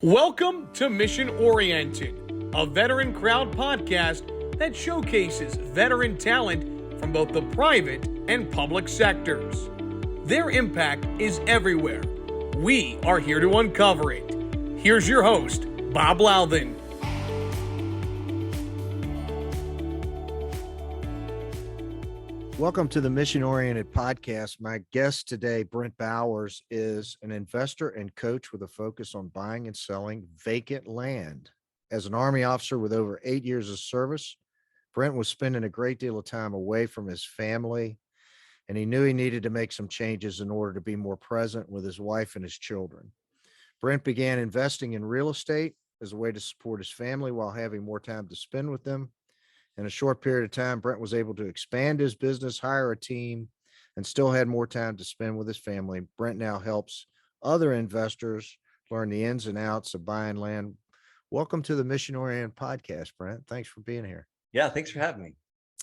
Welcome to Mission Oriented, a veteran crowd podcast that showcases veteran talent from both the private and public sectors. Their impact is everywhere. We are here to uncover it. Here's your host, Bob Louthen. Welcome to the Mission Oriented podcast. My guest today, Brent Bowers, is an investor and coach with a focus on buying and selling vacant land. As an Army officer with over 8 years of service, Brent was spending a great deal of time away from his family, and he knew he needed to make some changes in order to be more present with his wife and his children. Brent began investing in real estate as a way to support his family while having more time to spend with them. In a short period of time, Brent was able to expand his business, hire a team, and still had more time to spend with his family. Brent now helps other investors learn the ins and outs of buying land. Welcome to the Mission Oriented podcast, Brent. Thanks for being here. Yeah, thanks for having me.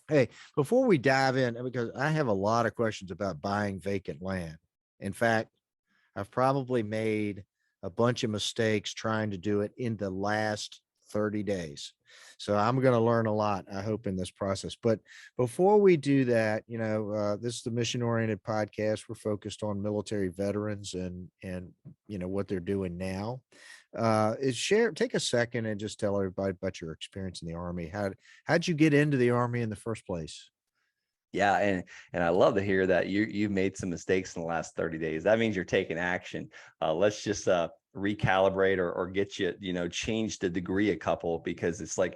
Hey, before we dive in, because I have a lot of questions about buying vacant land. In fact, I've probably made a bunch of mistakes trying to do it in the last 30 days. So I'm going to learn a lot, I hope, in this process. But before we do that, this is the Mission Oriented podcast. We're focused on military veterans and what they're doing now. Take a second and just tell everybody about your experience in the Army. How'd you get into the Army in the first place? Yeah, and I love to hear that you've made some mistakes in the last 30 days. That means you're taking action. Let's just recalibrate or get you, change the degree a couple, because it's like,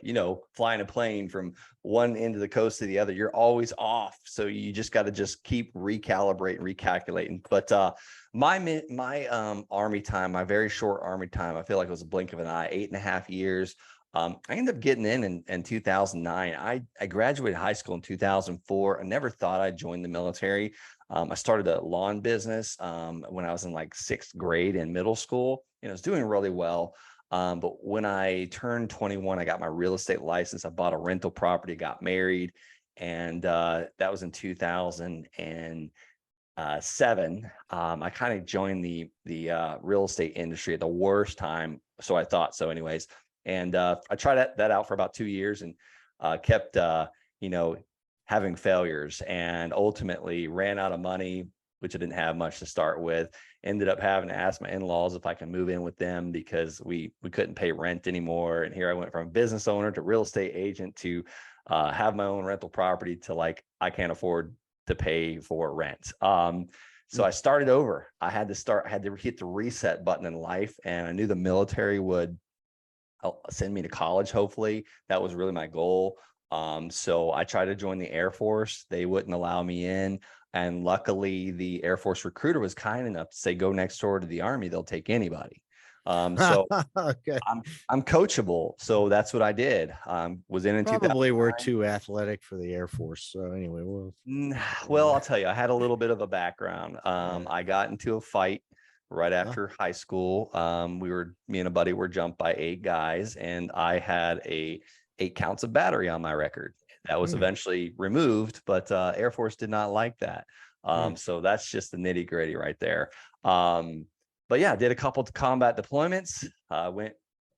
flying a plane from one end of the coast to the other, you're always off. So you just got to just keep recalculating. But my Army time, my very short Army time, I feel like it was a blink of an eye, 8.5 years. I ended up getting in 2009. I graduated high school in 2004. I never thought I'd join the military. I started a lawn business when I was in like 6th grade in middle school, and I was doing really well. But when I turned 21, I got my real estate license. I bought a rental property, got married, and that was in 2007. I kind of joined the real estate industry at the worst time, so I thought so, anyways. And I tried that out for about 2 years and kept, having failures, and ultimately ran out of money, which I didn't have much to start with. Ended up having to ask my in-laws if I can move in with them because we couldn't pay rent anymore. And here I went from business owner to real estate agent to have my own rental property to like, I can't afford to pay for rent. So I started over. I had to hit the reset button in life, and I knew the military would send me to college. Hopefully that was really my goal. So I tried to join the Air Force. They wouldn't allow me in. And luckily the Air Force recruiter was kind enough to say, go next door to the Army. They'll take anybody. So Okay. I'm coachable. So that's what I did. Was in Probably we're too athletic for the Air Force. So anyway, well, I'll tell you, I had a little bit of a background. I got into a fight right after high school. Me and a buddy were jumped by 8 guys, and I had 8 counts of battery on my record. That was eventually removed, but Air Force did not like that. So that's just the nitty gritty right there. But yeah, did a couple of combat deployments,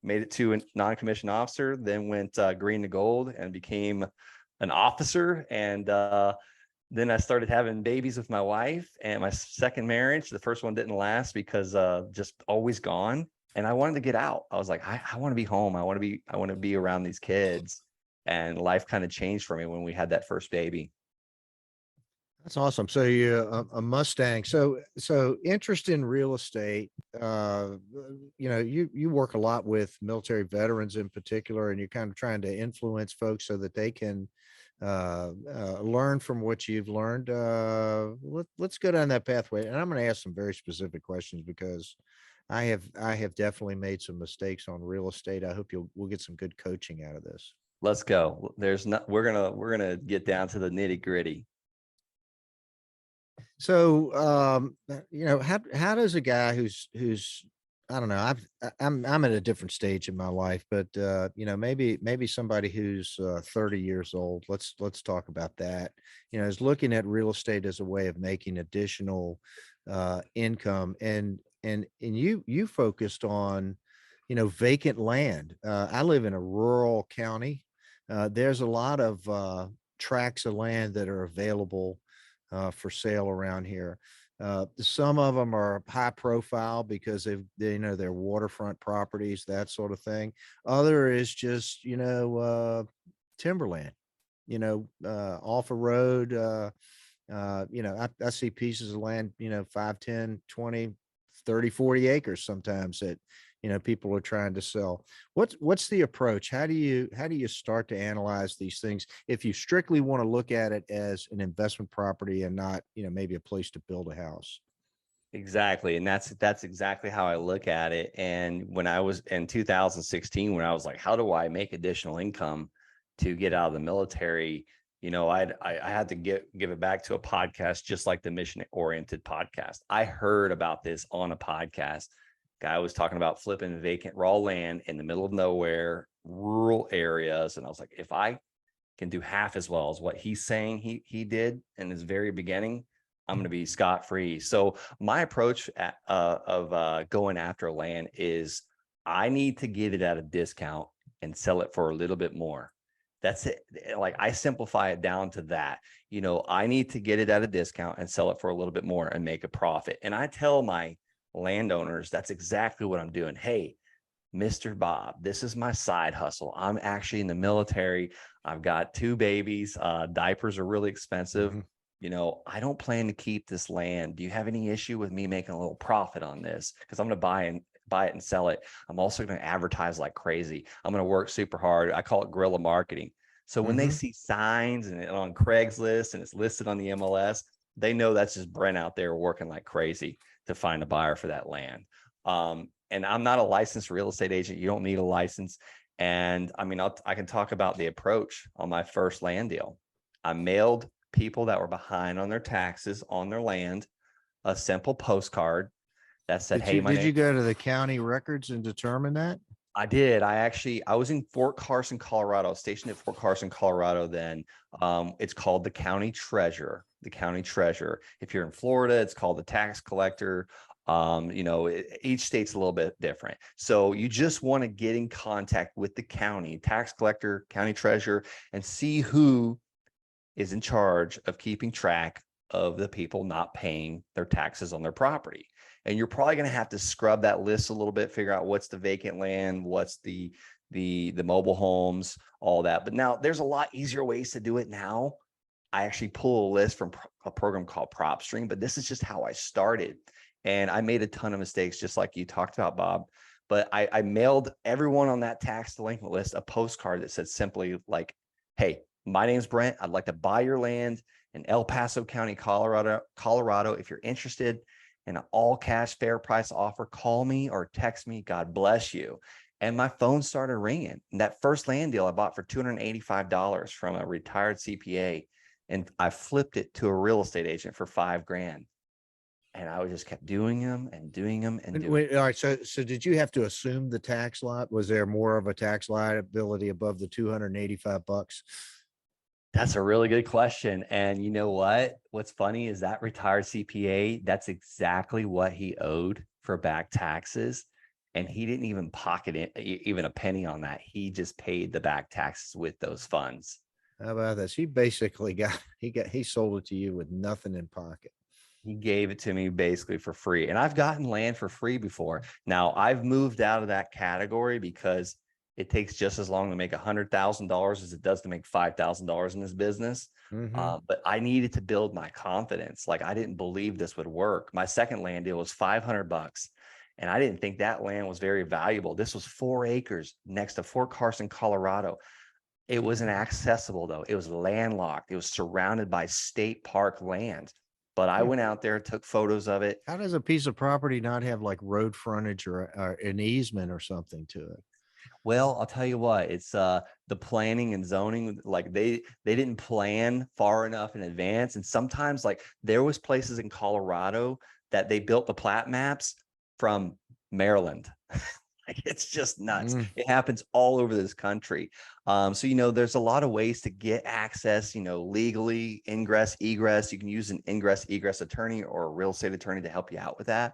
made it to a non-commissioned officer, then went green to gold and became an officer. And then I started having babies with my wife, and my second marriage. The first one didn't last because just always gone. And I wanted to get out. I was like, I want to be home. I want to be around these kids. And life kind of changed for me when we had that first baby. That's awesome. So you're a Mustang. So interest in real estate. You work a lot with military veterans in particular, and you're kind of trying to influence folks so that they can learn from what you've learned. Let's go down that pathway, and I'm going to ask some very specific questions because I have definitely made some mistakes on real estate. I hope we'll get some good coaching out of this. Let's go. We're gonna get down to the nitty gritty. So, how does a guy who's I don't know, I'm at a different stage in my life, but maybe somebody who's 30 years old. Let's talk about that. Is looking at real estate as a way of making additional income, and you focused on vacant land. I live in a rural county. There's a lot of tracts of land that are available for sale around here. Some of them are high profile because they're waterfront properties, that sort of thing. Other is just, timberland, off a road. I see pieces of land, 5, 10, 20, 30, 40 acres sometimes that, people are trying to sell. What's the approach? How do you start to analyze these things if you strictly want to look at it as an investment property and not, maybe a place to build a house? Exactly. And that's exactly how I look at it. And when I was in 2016, when I was like, how do I make additional income to get out of the military? I had to give it back to a podcast, just like the mission oriented podcast. I heard about this on a podcast. Guy was talking about flipping vacant raw land in the middle of nowhere, rural areas. And I was like, if I can do half as well as what he's saying he did in his very beginning, I'm going to be scot-free. So my approach of going after land is I need to get it at a discount and sell it for a little bit more. That's it. Like, I simplify it down to that. I need to get it at a discount and sell it for a little bit more and make a profit. And I tell my landowners, that's exactly what I'm doing. Hey, Mr. Bob, this is my side hustle. I'm actually in the military. I've got 2 babies. Diapers are really expensive. Mhm. I don't plan to keep this land. Do you have any issue with me making a little profit on this? Because I'm going to buy it and sell it. I'm also going to advertise like crazy. I'm going to work super hard. I call it guerrilla marketing. So when they Mhm. see signs and on Craigslist and it's listed on the MLS, they know that's just Brent out there working like crazy to find a buyer for that land. And I'm not a licensed real estate agent. You don't need a license. And I mean, I can talk about the approach on my first land deal. I mailed people that were behind on their taxes on their land a simple postcard that said, Did hey, you my did name. you go to the county records and determine that? I did. I was in Fort Carson, Colorado, stationed at Fort Carson, Colorado. Then it's called the county treasurer. The county treasurer. If you're in Florida, it's called the tax collector. Each state's a little bit different. So you just want to get in contact with the county tax collector, county treasurer, and see who is in charge of keeping track of the people not paying their taxes on their property. And you're probably going to have to scrub that list a little bit, figure out what's the vacant land, what's the mobile homes, all that. But now there's a lot easier ways to do it now. I actually pull a list from a program called PropStream, but this is just how I started. And I made a ton of mistakes, just like you talked about, Bob. But I mailed everyone on that tax delinquent list a postcard that said simply like, hey, my name's Brent. I'd like to buy your land in El Paso County, Colorado. If you're interested in an all cash fair price offer, call me or text me. God bless you. And my phone started ringing. And that first land deal I bought for $285 from a retired CPA. And I flipped it to a real estate agent for $5,000. And I just kept doing them and doing them and doing. Wait, all right. So did you have to assume the tax lot? Was there more of a tax liability above the $285? That's a really good question. And you know what? What's funny is that retired CPA, that's exactly what he owed for back taxes. And he didn't even pocket it, even a penny on that. He just paid the back taxes with those funds. How about this? He basically he sold it to you with nothing in pocket. He gave it to me basically for free. And I've gotten land for free before. Now I've moved out of that category because it takes just as long to make $100,000 as it does to make $5,000 in this business. Mhm. But I needed to build my confidence. Like, I didn't believe this would work. My second land deal was $500. And I didn't think that land was very valuable. This was 4 acres next to Fort Carson, Colorado. It wasn't accessible though. It was landlocked. It was surrounded by state park land. But I Yeah. went out there, took photos of it. How does a piece of property not have like road frontage or an easement or something to it? Well, I'll tell you what, it's the planning and zoning, like they didn't plan far enough in advance. And sometimes like there was places in Colorado that they built the plat maps from Maryland. Like, it's just nuts. Mm. It happens all over this country. So there's a lot of ways to get access, legally, ingress, egress. You can use an ingress, egress attorney or a real estate attorney to help you out with that.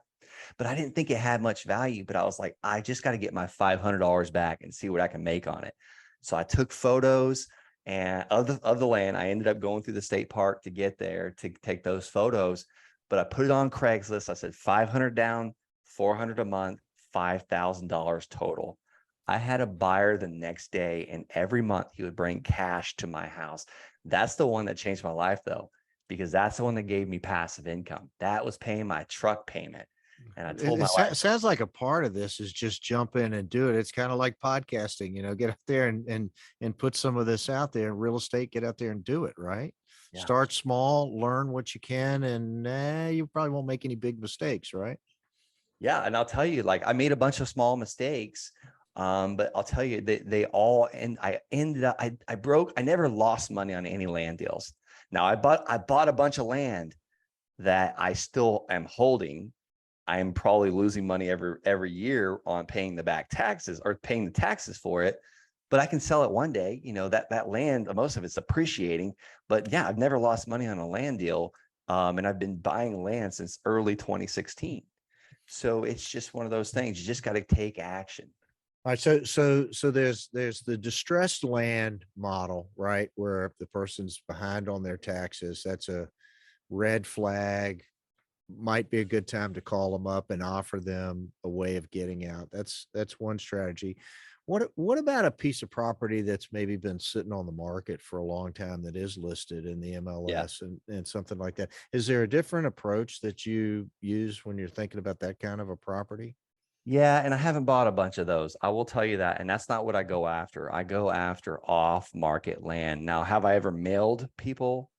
but I didn't think it had much value. But I was like, I just got to get my $500 back and see what I can make on it. So I took photos and of the land. I ended up going through the state park to get there to take those photos, but I put it on Craigslist. I said 500 down, 400 a month, $5,000 total. I had a buyer the next day, and every month he would bring cash to my house. That's the one that changed my life, though, because that's the one that gave me passive income. That was paying my truck payment. And I told my wife, Sounds like a part of this is just jump in and do it. It's kind of like podcasting, get out there and put some of this out there. Real estate, get out there and do it, right? yeah, Start small, learn what you can, and you probably won't make any big mistakes, right? yeah. And I'll tell you, like, I made a bunch of small mistakes. But I'll tell you, they all, and I ended up, I never lost money on any land deals. Now I bought a bunch of land that I still am holding. I am probably losing money every year on paying the back taxes or paying the taxes for it, but I can sell it one day. That land, most of it's appreciating, but yeah, I've never lost money on a land deal. And I've been buying land since early 2016. So it's just one of those things. You just got to take action. All right, so there's the distressed land model, right? Where the person's behind on their taxes. That's a red flag. Might be a good time to call them up and offer them a way of getting out. That's one strategy. What about a piece of property that's maybe been sitting on the market for a long time that is listed in the MLS and something like that? Is there a different approach that you use when you're thinking about that kind of a property? Yeah, and I haven't bought a bunch of those. I will tell you that. And that's not what I go after. I go after off-market land. Now, have I ever mailed people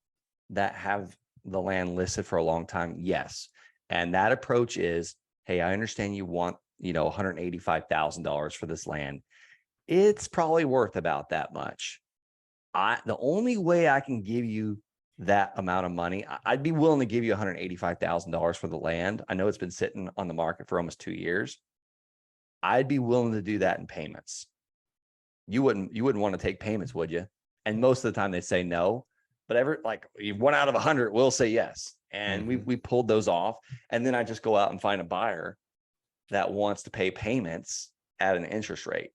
that have the land listed for a long time? Yes. And that approach is, hey, I understand you want, $185,000 for this land. It's probably worth about that much. The only way I can give you that amount of money, I'd be willing to give you $185,000 for the land. I know it's been sitting on the market for almost 2 years. I'd be willing to do that in payments. You wouldn't want to take payments, would you? And most of the time they say no, but like 1 out of 100 will say yes. And we pulled those off. And then I just go out and find a buyer that wants to pay payments at an interest rate.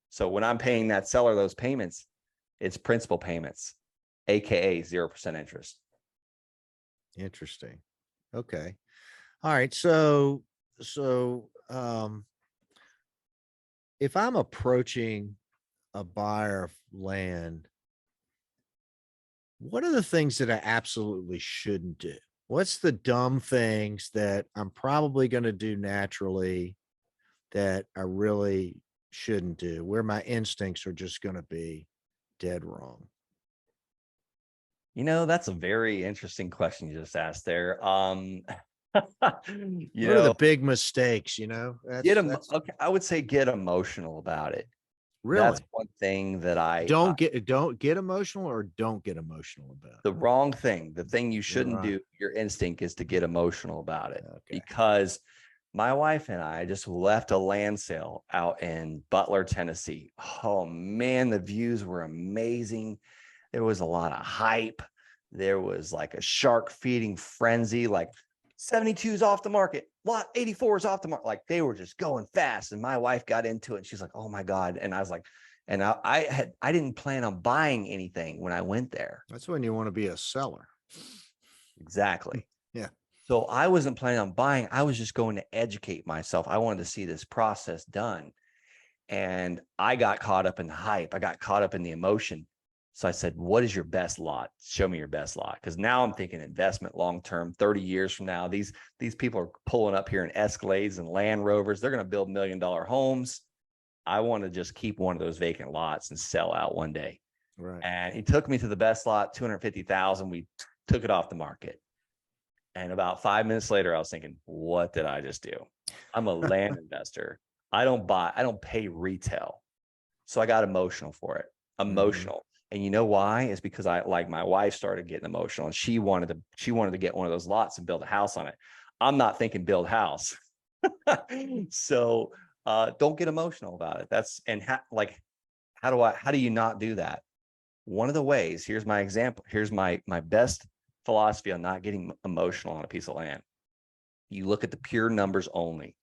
So when I'm paying that seller those payments, it's principal payments, AKA 0% interest. Interesting. Okay. All right. So if I'm approaching a buyer of land, what are the things that I absolutely shouldn't do? What's the dumb things that I'm probably going to do naturally that I really shouldn't do, where my instincts are just going to be dead wrong? That's a very interesting question you just asked there. What are the big mistakes? Okay, I would say get emotional about it. Really, That's one thing that I don't get emotional, or don't get emotional about the wrong thing. The thing you shouldn't Right. do, your instinct is to get emotional about it. Okay. Because my wife and I just left a land sale out in Butler, Tennessee. Oh man, the views were amazing. There was a lot of hype. There was like a shark feeding frenzy, like 72's off the market, lot 84's off the market. Like they were just going fast. And my wife got into it and she's like, oh my God. And I was like, and I didn't plan on buying anything when I went there. That's when you want to be a seller. Exactly. Yeah. So I wasn't planning on buying. I was just going to educate myself. I wanted to see this process done. And I got caught up in the hype. I got caught up in the emotion. So I said, what is your best lot? Show me your best lot. Because now I'm thinking investment long-term, 30 years from now, these people are pulling up here in Escalades and Land Rovers. They're going to build $1 million homes. I want to just keep one of those vacant lots and sell out one day. Right. And he took me to the best lot, 250,000. We took it off the market. And about 5 minutes later, I was thinking, what did I just do? I'm a land investor. I don't pay retail. So I got emotional for it. Emotional. And you know why? It's because my wife started getting emotional and she wanted to get one of those lots and build a house on it. I'm not thinking build house. So don't get emotional about it. How do you not do that? One of the ways, here's my example. Here's my best philosophy on not getting emotional on a piece of land. You look at the pure numbers only.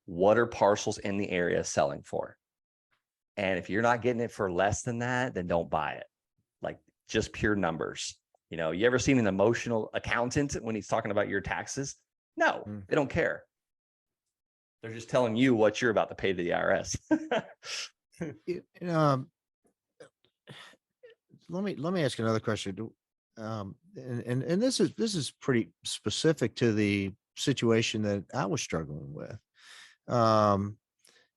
What are parcels in the area selling for? And if you're not getting it for less than that, then don't buy it. Like just pure numbers. You know, you ever seen an emotional accountant when he's talking about your taxes? No, they don't care. They're just telling you what you're about to pay to the IRS. Let me ask another question. And this is pretty specific to the situation that I was struggling with.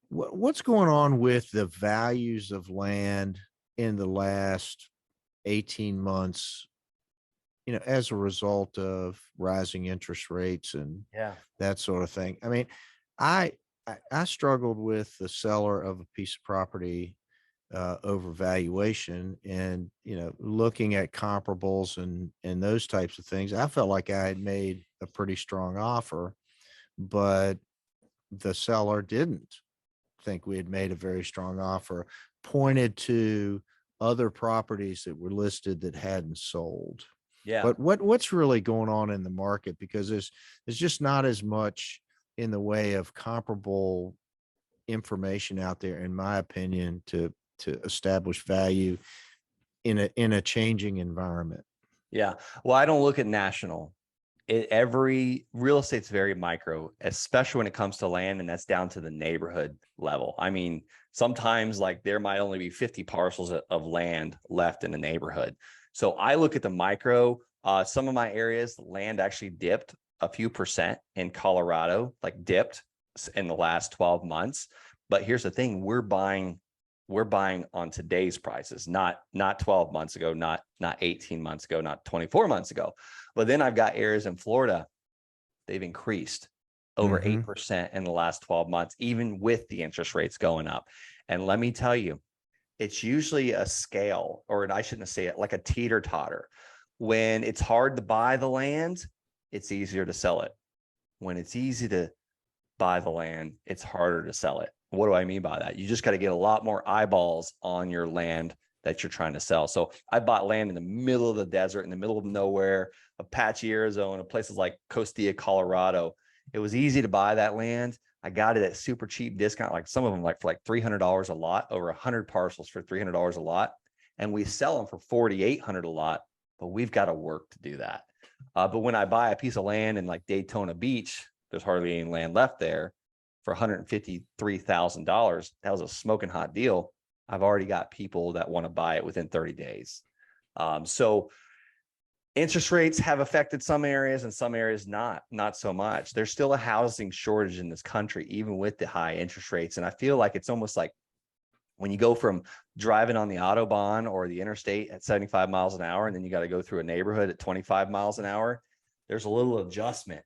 What's going on with the values of land in the last 18 months, as a result of rising interest rates and that sort of thing? I mean, I struggled with the seller of a piece of property over valuation, and looking at comparables and those types of things. I felt like I had made a pretty strong offer, but the seller didn't think we had made a very strong offer, pointed to other properties that were listed that hadn't sold. Yeah. But what's really going on in the market? Because there's just not as much in the way of comparable information out there, in my opinion, to establish value in a changing environment. Yeah. Well, I don't look at national. Every real estate's very micro, especially when it comes to land, and that's down to the neighborhood level. I mean, sometimes like there might only be 50 parcels of land left in the neighborhood. So I look at the micro. Some of my areas, land actually dipped a few percent in Colorado, like dipped in the last 12 months. But here's the thing, we're buying on today's prices, not 12 months ago, not 18 months ago, not 24 months ago. But then I've got areas in Florida, they've increased over 8% in the last 12 months, even with the interest rates going up. And let me tell you, it's usually a scale, or I shouldn't say it, like a teeter totter. When it's hard to buy the land, it's easier to sell it. When it's easy to buy the land, it's harder to sell it. What do I mean by that? You just got to get a lot more eyeballs on your land that you're trying to sell. So I bought land in the middle of the desert, in the middle of nowhere, Apache, Arizona, places like Costilla, Colorado. It was easy to buy that land. I got it at super cheap discount, like some of them like for like $300 a lot, over 100 parcels for $300 a lot. And we sell them for $4,800 a lot, but we've got to work to do that. But when I buy a piece of land in like Daytona Beach, there's hardly any land left there, for $153,000. That was a smoking hot deal. I've already got people that want to buy it within 30 days. So interest rates have affected some areas and some areas not so much. There's still a housing shortage in this country, even with the high interest rates. And I feel like it's almost like when you go from driving on the Autobahn or the interstate at 75 miles an hour, and then you got to go through a neighborhood at 25 miles an hour, there's a little adjustment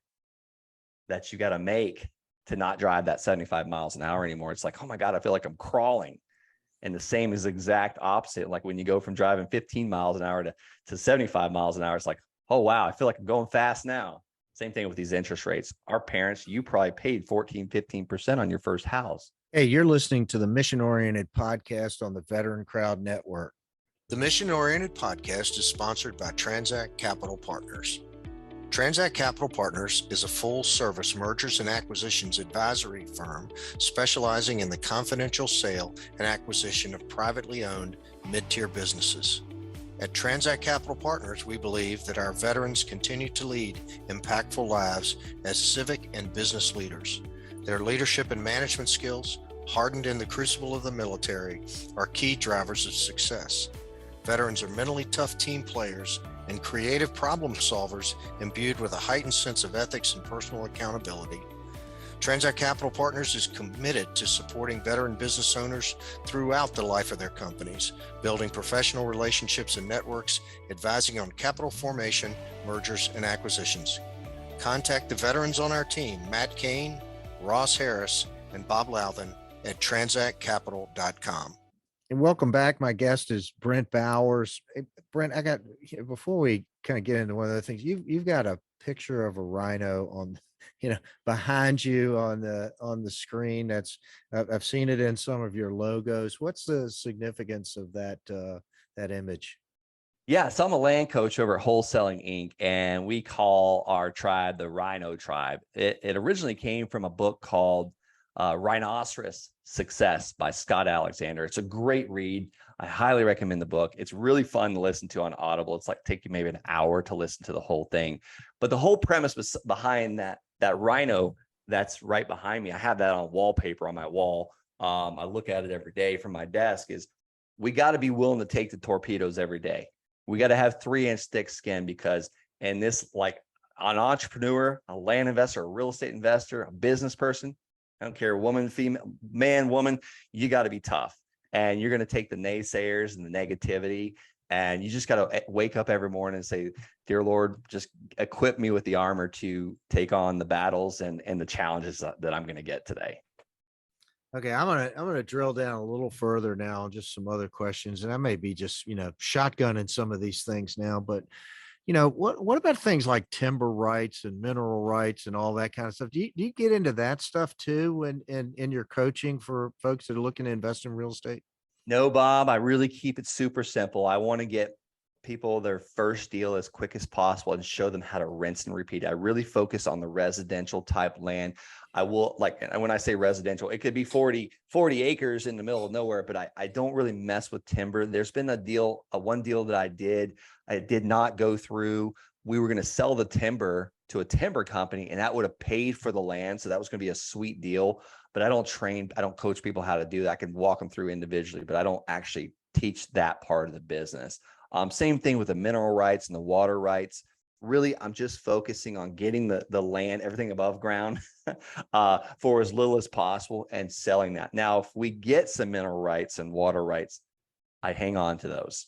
that you got to make to not drive that 75 miles an hour anymore. It's like, oh my God, I feel like I'm crawling. And the same is the exact opposite. Like when you go from driving 15 miles an hour to 75 miles an hour, it's like, oh wow, I feel like I'm going fast now. Same thing with these interest rates. Our parents, you probably paid 14, 15% on your first house. Hey, you're listening to the Mission Oriented Podcast on the Veteran Crowd Network. The Mission Oriented Podcast is sponsored by Transact Capital Partners. Transact Capital Partners is a full-service mergers and acquisitions advisory firm specializing in the confidential sale and acquisition of privately owned mid-tier businesses. At Transact Capital Partners, we believe that our veterans continue to lead impactful lives as civic and business leaders. Their leadership and management skills, hardened in the crucible of the military, are key drivers of success. Veterans are mentally tough team players and creative problem solvers imbued with a heightened sense of ethics and personal accountability. Transact Capital Partners is committed to supporting veteran business owners throughout the life of their companies, building professional relationships and networks, advising on capital formation, mergers, and acquisitions. Contact the veterans on our team, Matt Kane, Ross Harris, and Bob Louthen at transactcapital.com. And welcome back. My guest is Brent Bowers. Hey, Brent, before we kind of get into one of the things, you've got a picture of a rhino on, behind you on the screen. That's, I've seen it in some of your logos. What's the significance of that image? Yeah, so I'm a land coach over at Wholesaling Inc., and we call our tribe the Rhino Tribe. It originally came from a book called Rhinoceros Success by Scott Alexander. It's a great read. I highly recommend the book. It's really fun to listen to on Audible. It's like taking maybe an hour to listen to the whole thing. But the whole premise was behind that rhino that's right behind me. I have that on wallpaper on my wall. I look at it every day from my desk. Is we got to be willing to take the torpedoes every day. We got to have 3-inch thick skin, because in this, like an entrepreneur, a land investor, a real estate investor, a business person, I don't care, woman, female, man, woman, you got to be tough. And you're going to take the naysayers and the negativity, and you just got to wake up every morning and say, dear Lord, just equip me with the armor to take on the battles and the challenges that I'm going to get today. Okay, I'm gonna drill down a little further now on just some other questions, and I may be just shotgunning some of these things now, but what about things like timber rights and mineral rights and all that kind of stuff? Do you get into that stuff too when in your coaching for folks that are looking to invest in real estate? No, Bob, I really keep it super simple. I want to get people their first deal as quick as possible and show them how to rinse and repeat. I really focus on the residential type land. I will, like, when I say residential, it could be 40 acres in the middle of nowhere, but I don't really mess with timber. There's been one deal that I did not go through. We were going to sell the timber to a timber company, and that would have paid for the land. So that was going to be a sweet deal, but I don't coach people how to do that. I can walk them through individually, but I don't actually teach that part of the business. Same thing with the mineral rights and the water rights. Really, I'm just focusing on getting the land, everything above ground, for as little as possible and selling that. Now, if we get some mineral rights and water rights, I hang on to those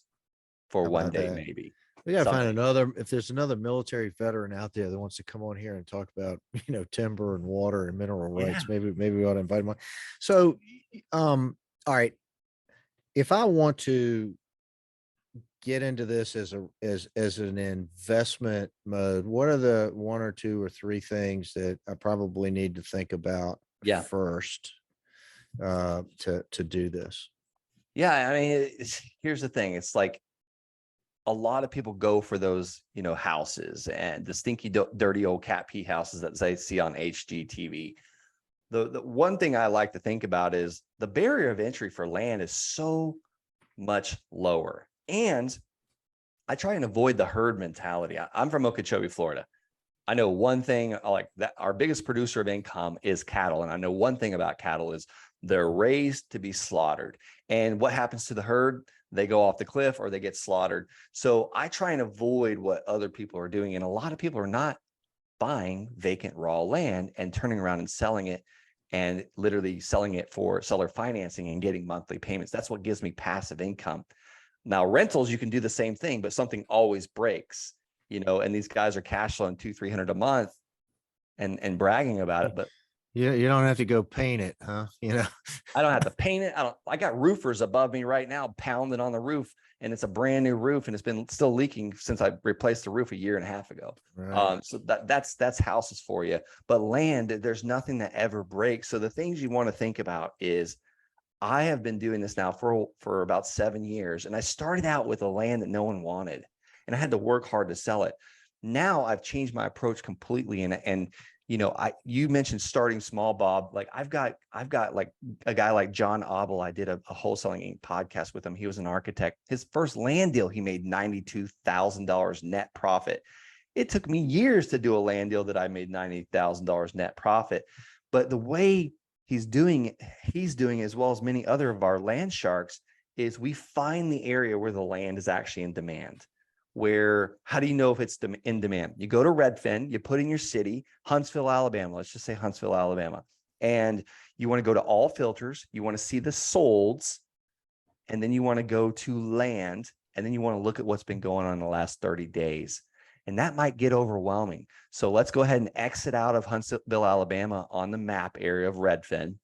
for one day, maybe. We got to find if there's another military veteran out there that wants to come on here and talk about, timber and water and mineral rights. Yeah. Maybe we ought to invite him on. So, all right, if I want to get into this as an investment mode, what are the 1 or 2 or 3 things that I probably need to think about first to do this? Yeah, I mean, here's the thing. It's like a lot of people go for those, houses and the stinky, dirty old cat pee houses that they see on HGTV. The one thing I like to think about is the barrier of entry for land is so much lower. And I try and avoid the herd mentality. I'm from Okeechobee, Florida. I know one thing, like that our biggest producer of income is cattle. And I know one thing about cattle is they're raised to be slaughtered. And what happens to the herd? They go off the cliff or they get slaughtered. So I try and avoid what other people are doing. And a lot of people are not buying vacant raw land and turning around and selling it, and literally selling it for seller financing and getting monthly payments. That's what gives me passive income. Now, rentals, you can do the same thing, but something always breaks, and these guys are cash flowing $200-300 a month and bragging about it. But you don't have to go paint it, huh? I don't have to paint it. I got roofers above me right now pounding on the roof, and it's a brand new roof, and it's been still leaking since I replaced the roof 1.5 years ago. Right. So that's houses for you. But land, there's nothing that ever breaks. So the things you want to think about is, I have been doing this now for about 7 years, and I started out with a land that no one wanted, and I had to work hard to sell it. Now I've changed my approach completely, and you mentioned starting small, Bob. Like I've got like a guy like John Abel. I did a Wholesaling Inc. podcast with him. He was an architect. His first land deal, he made $92,000 net profit. It took me years to do a land deal that I made $90,000 net profit, but the way he's doing as well as many other of our land sharks is we find the area where the land is actually in demand. How do you know if it's in demand? You go to Redfin, you put in your city, Huntsville, Alabama. Let's just say Huntsville, Alabama. And you want to go to all filters. You want to see the solds, and then you want to go to land, and then you want to look at what's been going on in the last 30 days. And that might get overwhelming. So let's go ahead and exit out of Huntsville, Alabama on the map area of Redfin.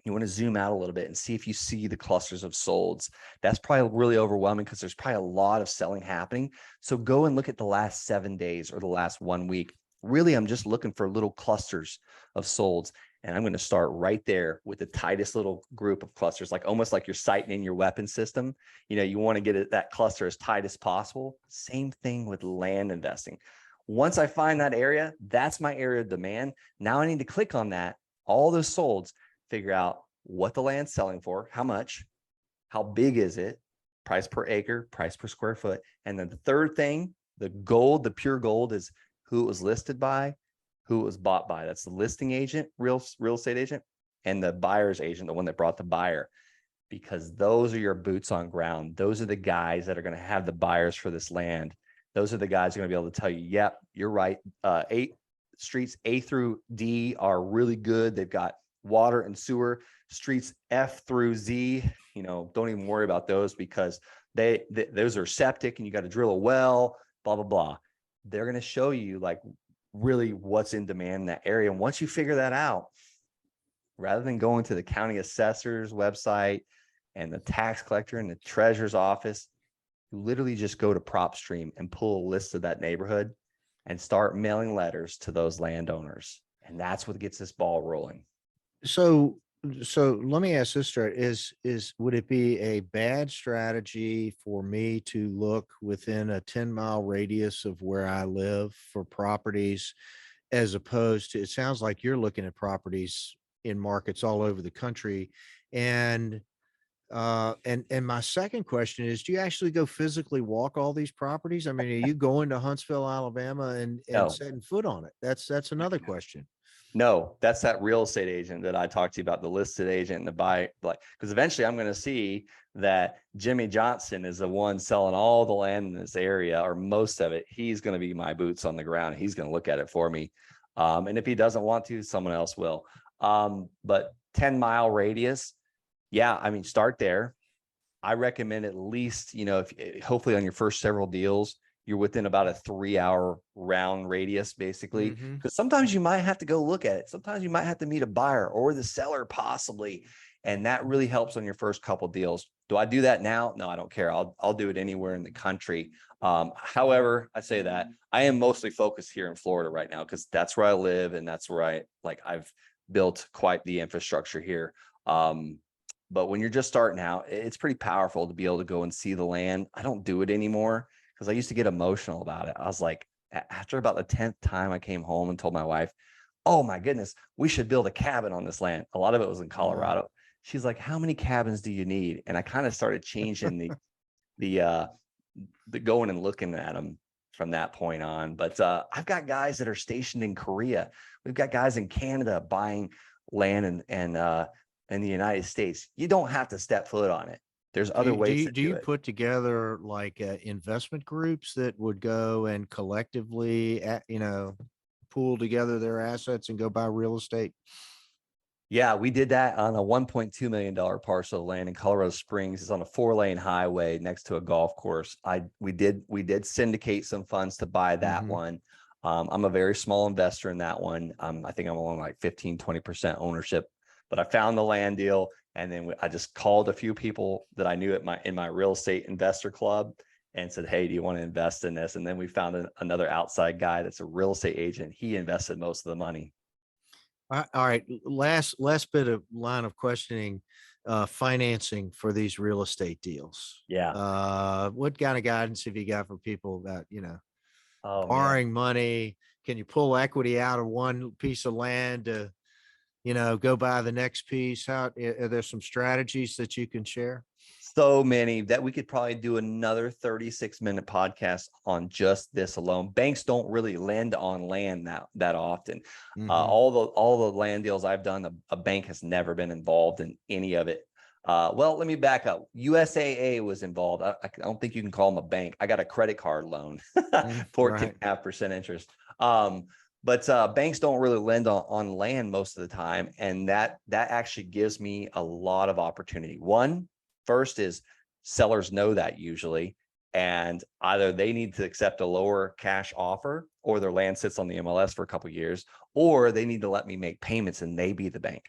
You want to zoom out a little bit and see if you see the clusters of solds. That's probably really overwhelming because there's probably a lot of selling happening. So go and look at the last 7 days or the last 1 week. Really, I'm just looking for little clusters of solds. And I'm going to start right there with the tightest little group of clusters, like almost like you're sighting in your weapon system. You want to get that cluster as tight as possible. Same thing with land investing. Once I find that area, that's my area of demand. Now I need to click on that, all those solds, figure out what the land's selling for, how much, how big is it, price per acre, price per square foot. And then the third thing, the gold, the pure gold, is who it was listed by, who it was bought by. That's the listing agent, real estate agent, and the buyer's agent, the one that brought the buyer, because those are your boots on ground. Those are the guys that are going to have the buyers for this land. Those are the guys who are going to be able to tell you, yep, you're right. Streets A through D are really good. They've got water and sewer. Streets F through Z, don't even worry about those, because those are septic and you got to drill a well, blah, blah, blah. They're going to show you like really what's in demand in that area. And once you figure that out, rather than going to the county assessor's website and the tax collector and the treasurer's office, you literally just go to PropStream and pull a list of that neighborhood and start mailing letters to those landowners. And that's what gets this ball rolling. So let me ask this straight. Would it be a bad strategy for me to look within a 10-mile radius of where I live for properties, as opposed to, it sounds like you're looking at properties in markets all over the country. And my second question is, do you actually go physically walk all these properties? I mean, are you going to Huntsville, Alabama and No. setting foot on it? That's another question. No, that's that real estate agent that I talked to you about, the listed agent and the buy, because eventually I'm going to see that Jimmy Johnson is the one selling all the land in this area, or most of it. He's going to be my boots on the ground. He's going to look at it for me. And if he doesn't want to, someone else will. But 10-mile radius. Yeah. I mean, start there. I recommend at least, if hopefully on your first several deals, you're within about a 3-hour round radius, basically, because sometimes you might have to go look at it. Sometimes you might have to meet a buyer or the seller possibly. And that really helps on your first couple deals. Do I do that now? No, I don't care. I'll do it anywhere in the country. However, I say that I am mostly focused here in Florida right now, because that's where I live. And that's where I've built quite the infrastructure here. But when you're just starting out, it's pretty powerful to be able to go and see the land. I don't do it anymore, because I used to get emotional about it. I was like, after about the 10th time I came home and told my wife, oh my goodness, we should build a cabin on this land. A lot of it was in Colorado. She's like, how many cabins do you need? And I kind of started changing the going and looking at them from that point on. But I've got guys that are stationed in Korea. We've got guys in Canada buying land and in the United States. You don't have to step foot on it. There's other ways. Do you put together like investment groups that would go and collectively, pool together their assets and go buy real estate? Yeah, we did that on a $1.2 million parcel of land in Colorado Springs. It's on a 4-lane highway next to a golf course. We did syndicate some funds to buy that one. I'm a very small investor in that one. I think I'm along like 15-20% ownership, but I found the land deal. And then I just called a few people that I knew in my real estate investor club and said, hey, do you want to invest in this? And then we found another outside guy that's a real estate agent. He invested most of the money. All right. Last bit of line of questioning, financing for these real estate deals. Yeah. What kind of guidance have you got for people about, borrowing money? Can you pull equity out of one piece of land to, go buy the next piece? Are there some strategies that you can share? So many that we could probably do another 36-minute podcast on just this alone. Banks don't really lend on land that often. All the land deals I've done, a bank has never been involved in any of it. Well, let me back up. USAA was involved. I don't think you can call them a bank. I got a credit card loan, 14.5% interest. But banks don't really lend on land most of the time. And that actually gives me a lot of opportunity. First is sellers know that usually, and either they need to accept a lower cash offer, or their land sits on the MLS for a couple of years, or they need to let me make payments and they be the bank.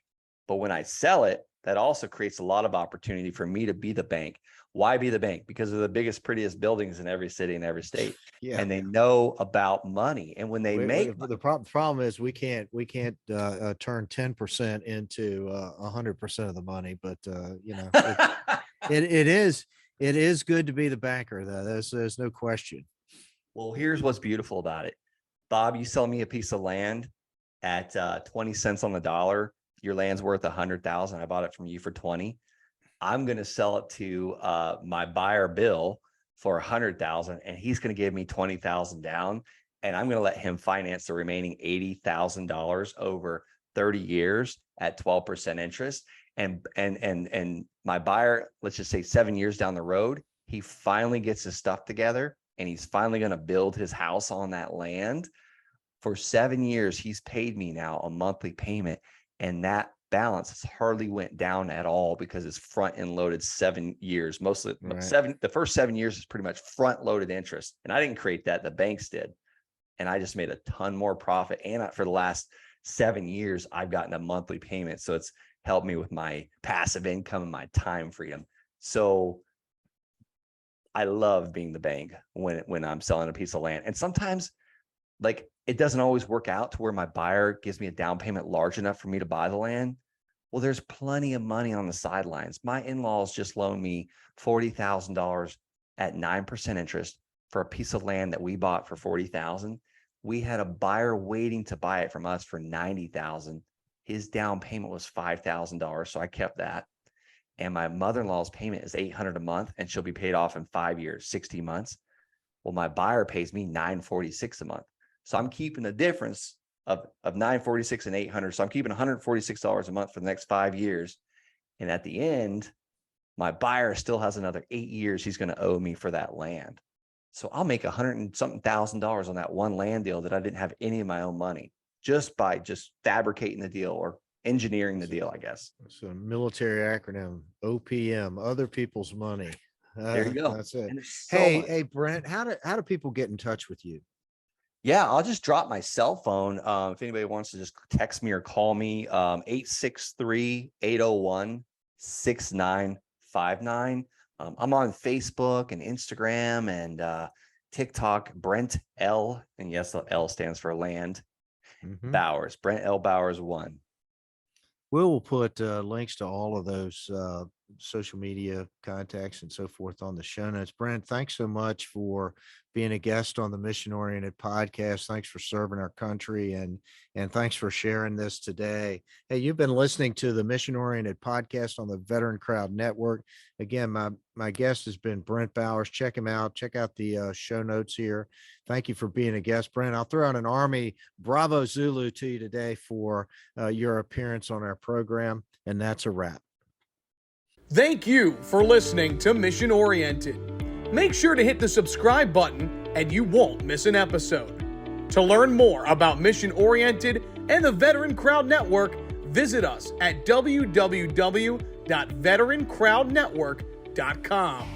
But when I sell it, that also creates a lot of opportunity for me to be the bank. Why be the bank? Because they're the biggest, prettiest buildings in every city and every state. Yeah. And they know about money. And when they make the problem is we can't turn 10% into 100% of the money, but it is good to be the banker, though. There's no question. Well, here's what's beautiful about it. Bob, you sell me a piece of land at 20 cents on the dollar. Your land's worth 100,000. I bought it from you for 20. I'm going to sell it to my buyer, Bill, for 100,000, and he's going to give me 20,000 down, and I'm going to let him finance the remaining $80,000 over 30 years at 12% interest. And my buyer, let's just say 7 years down the road, he finally gets his stuff together, and he's finally going to build his house on that land. For 7 years, he's paid me now a monthly payment, and that balance has hardly went down at all because it's front end loaded 7 years. Mostly the first 7 years is pretty much front loaded interest. And I didn't create that, the banks did. And I just made a ton more profit. And for the last 7 years, I've gotten a monthly payment. So it's helped me with my passive income and my time freedom. So I love being the bank when I'm selling a piece of land. And sometimes, like, it doesn't always work out to where my buyer gives me a down payment large enough for me to buy the land. Well, there's plenty of money on the sidelines. My in-laws just loaned me $40,000 at 9% interest for a piece of land that we bought for $40,000. We had a buyer waiting to buy it from us for $90,000. His down payment was $5,000, so I kept that. And my mother-in-law's payment is $800 a month, and she'll be paid off in 5 years, 60 months. Well, my buyer pays me $946 a month. So I'm keeping the difference of $946 and $800. So I'm keeping $146 a month for the next 5 years. And at the end, my buyer still has another 8 years he's going to owe me for that land. So I'll make $100 and something thousand on that one land deal that I didn't have any of my own money, just by fabricating the deal or engineering the deal, I guess. So military acronym, OPM, other people's money. There you go. That's it. So hey, Brent, how do people get in touch with you? Yeah, I'll just drop my cell phone. If anybody wants to just text me or call me, 863-801-6959. I'm on Facebook and Instagram and TikTok, Brent L. And yes, the L stands for land. Bowers, Brent L. Bowers 1. We'll put links to all of those social media contacts and so forth on the show notes. Brent, thanks so much for being a guest on the Mission Oriented podcast. Thanks for serving our country, and thanks for sharing this today. Hey, you've been listening to the Mission Oriented podcast on the Veteran Crowd Network. Again, my guest has been Brent Bowers. Check him out. Check out the show notes here. Thank you for being a guest, Brent. I'll throw out an Army Bravo Zulu to you today for your appearance on our program, and that's a wrap. Thank you for listening to Mission Oriented. Make sure to hit the subscribe button and you won't miss an episode. To learn more about Mission Oriented and the Veteran Crowd Network, visit us at www.veterancrowdnetwork.com.